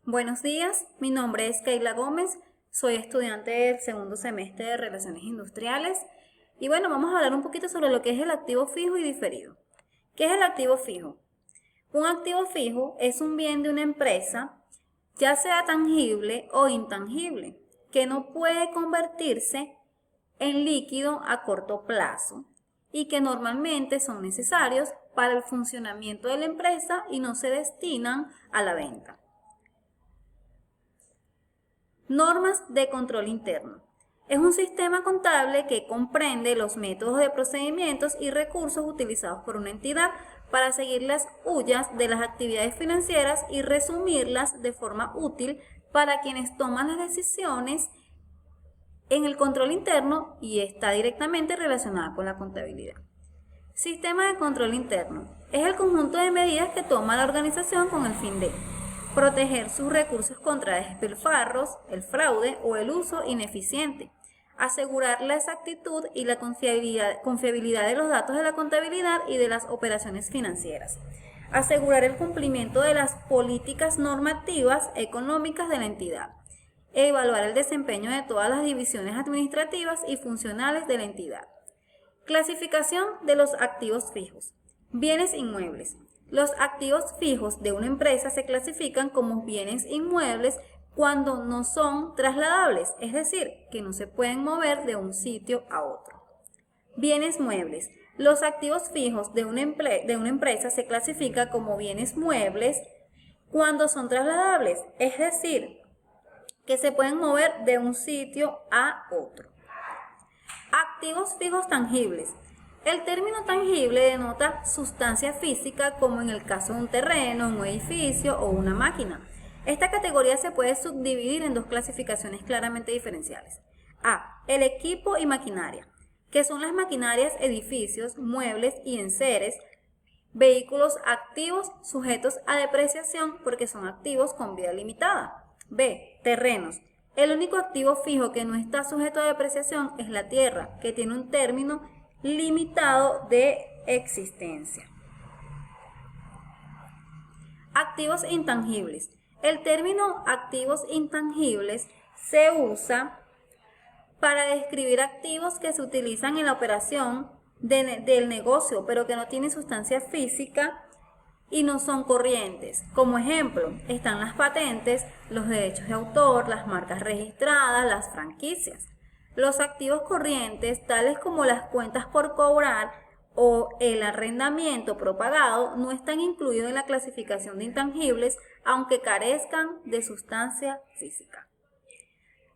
Buenos días, mi nombre es Keila Gómez, soy estudiante del segundo semestre de Relaciones Industriales y bueno, vamos a hablar un poquito sobre lo que es el activo fijo y diferido. ¿Qué es el activo fijo? Un activo fijo es un bien de una empresa, ya sea tangible o intangible, que no puede convertirse en líquido a corto plazo y que normalmente son necesarios para el funcionamiento de la empresa y no se destinan a la venta. Normas de control interno. Es un sistema contable que comprende los métodos de procedimientos y recursos utilizados por una entidad para seguir las huellas de las actividades financieras y resumirlas de forma útil para quienes toman las decisiones en el control interno y está directamente relacionada con la contabilidad. Sistema de control interno. Es el conjunto de medidas que toma la organización con el fin de proteger sus recursos contra despilfarros, el fraude o el uso ineficiente, asegurar la exactitud y la confiabilidad de los datos de la contabilidad y de las operaciones financieras, asegurar el cumplimiento de las políticas normativas económicas de la entidad, evaluar el desempeño de todas las divisiones administrativas y funcionales de la entidad. Clasificación de los activos fijos. Bienes inmuebles. Los activos fijos de una empresa se clasifican como bienes inmuebles cuando no son trasladables, es decir, que no se pueden mover de un sitio a otro. Bienes muebles. Los activos fijos de una empresa se clasifican como bienes muebles cuando son trasladables, es decir, que se pueden mover de un sitio a otro. Activos fijos tangibles. El término tangible denota sustancia física como en el caso de un terreno, un edificio o una máquina. Esta categoría se puede subdividir en dos clasificaciones claramente diferenciales. A. El equipo y maquinaria, que son las maquinarias, edificios, muebles y enseres, vehículos activos sujetos a depreciación porque son activos con vida limitada. B. Terrenos. El único activo fijo que no está sujeto a depreciación es la tierra, que tiene un término limitado de existencia. Activos intangibles. El término activos intangibles se usa para describir activos que se utilizan en la operación del negocio, pero que no tienen sustancia física y no son corrientes. Como ejemplo, están las patentes, los derechos de autor, las marcas registradas, las franquicias. Los activos corrientes, tales como las cuentas por cobrar o el arrendamiento propagado, no están incluidos en la clasificación de intangibles, aunque carezcan de sustancia física.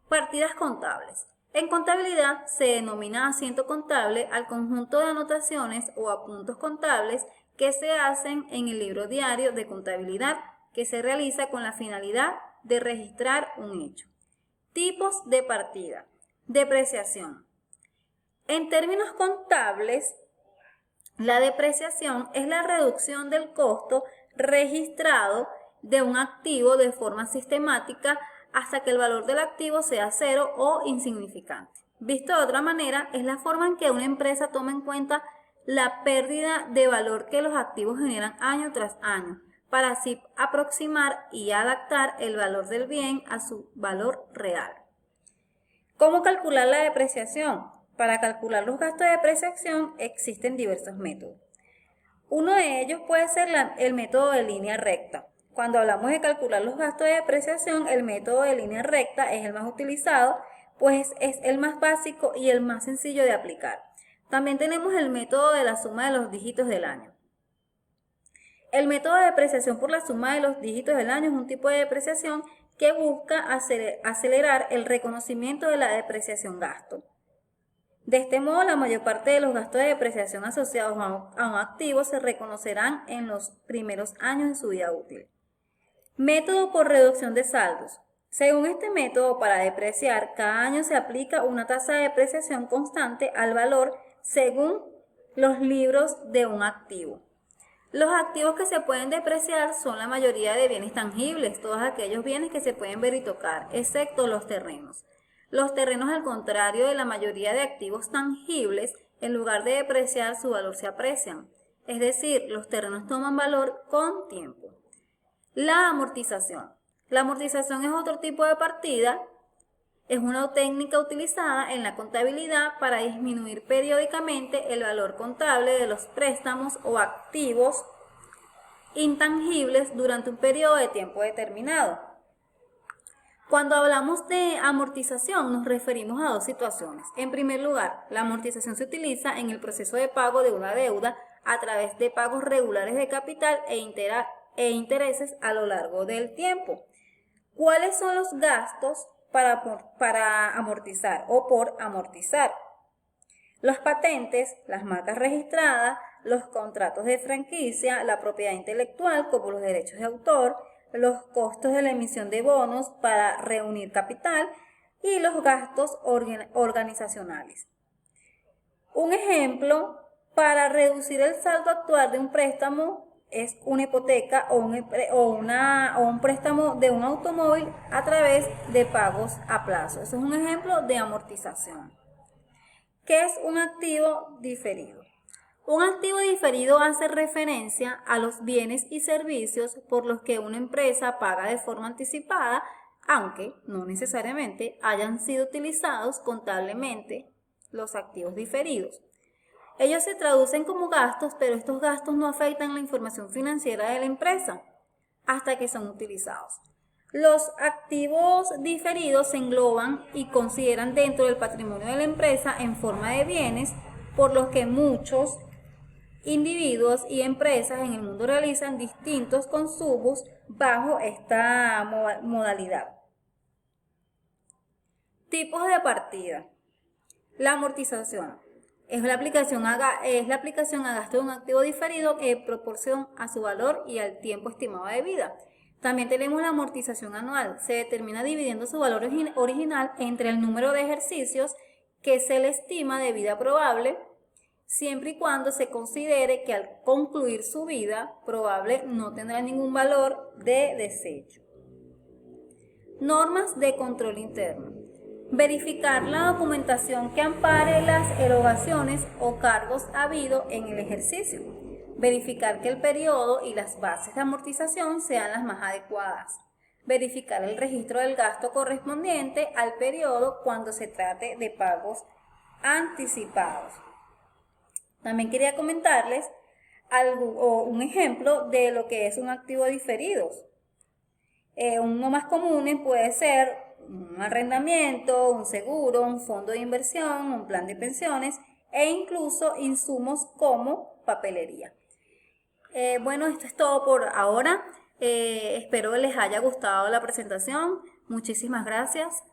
Partidas contables. En contabilidad se denomina asiento contable al conjunto de anotaciones o apuntos contables que se hacen en el libro diario de contabilidad que se realiza con la finalidad de registrar un hecho. Tipos de partida. Depreciación. En términos contables, la depreciación es la reducción del costo registrado de un activo de forma sistemática hasta que el valor del activo sea cero o insignificante. Visto de otra manera, es la forma en que una empresa toma en cuenta la pérdida de valor que los activos generan año tras año, para así aproximar y adaptar el valor del bien a su valor real. ¿Cómo calcular la depreciación? Para calcular los gastos de depreciación existen diversos métodos. Uno de ellos puede ser el método de línea recta. Cuando hablamos de calcular los gastos de depreciación, el método de línea recta es el más utilizado, pues es el más básico y el más sencillo de aplicar. También tenemos el método de la suma de los dígitos del año. El método de depreciación por la suma de los dígitos del año es un tipo de depreciación que busca acelerar el reconocimiento de la depreciación gasto. De este modo, la mayor parte de los gastos de depreciación asociados a un activo se reconocerán en los primeros años de su vida útil. Método por reducción de saldos. Según este método, para depreciar, cada año se aplica una tasa de depreciación constante al valor según los libros de un activo. Los activos que se pueden depreciar son la mayoría de bienes tangibles, todos aquellos bienes que se pueden ver y tocar, excepto los terrenos. Los terrenos, al contrario de la mayoría de activos tangibles, en lugar de depreciar, su valor se aprecian. Es decir, los terrenos toman valor con tiempo. La amortización. La amortización es otro tipo de partida. Es una técnica utilizada en la contabilidad para disminuir periódicamente el valor contable de los préstamos o activos intangibles durante un periodo de tiempo determinado. Cuando hablamos de amortización nos referimos a dos situaciones. En primer lugar, la amortización se utiliza en el proceso de pago de una deuda a través de pagos regulares de capital e intereses a lo largo del tiempo. ¿Cuáles son los gastos para amortizar o por amortizar? Las patentes, las marcas registradas, los contratos de franquicia, la propiedad intelectual como los derechos de autor, los costos de la emisión de bonos para reunir capital y los gastos organizacionales. Un ejemplo para reducir el saldo actual de un préstamo es una hipoteca o un préstamo de un automóvil a través de pagos a plazo. Eso es un ejemplo de amortización. ¿Qué es un activo diferido? Un activo diferido hace referencia a los bienes y servicios por los que una empresa paga de forma anticipada, aunque no necesariamente hayan sido utilizados contablemente los activos diferidos. Ellos se traducen como gastos, pero estos gastos no afectan la información financiera de la empresa hasta que son utilizados. Los activos diferidos se engloban y consideran dentro del patrimonio de la empresa en forma de bienes por los que muchos individuos y empresas en el mundo realizan distintos consumos bajo esta modalidad. Tipos de partida. La amortización es la aplicación a gasto de un activo diferido en proporción a su valor y al tiempo estimado de vida. También tenemos la amortización anual. Se determina dividiendo su valor original entre el número de ejercicios que se le estima de vida probable, siempre y cuando se considere que al concluir su vida probable no tendrá ningún valor de desecho. Normas de control interno. Verificar la documentación que ampare las erogaciones o cargos habidos en el ejercicio. Verificar que el periodo y las bases de amortización sean las más adecuadas. Verificar el registro del gasto correspondiente al periodo cuando se trate de pagos anticipados. También quería comentarles un ejemplo de lo que es un activo diferido. Uno más común puede ser un arrendamiento, un seguro, un fondo de inversión, un plan de pensiones e incluso insumos como papelería. Bueno, esto es todo por ahora. Espero que les haya gustado la presentación. Muchísimas gracias.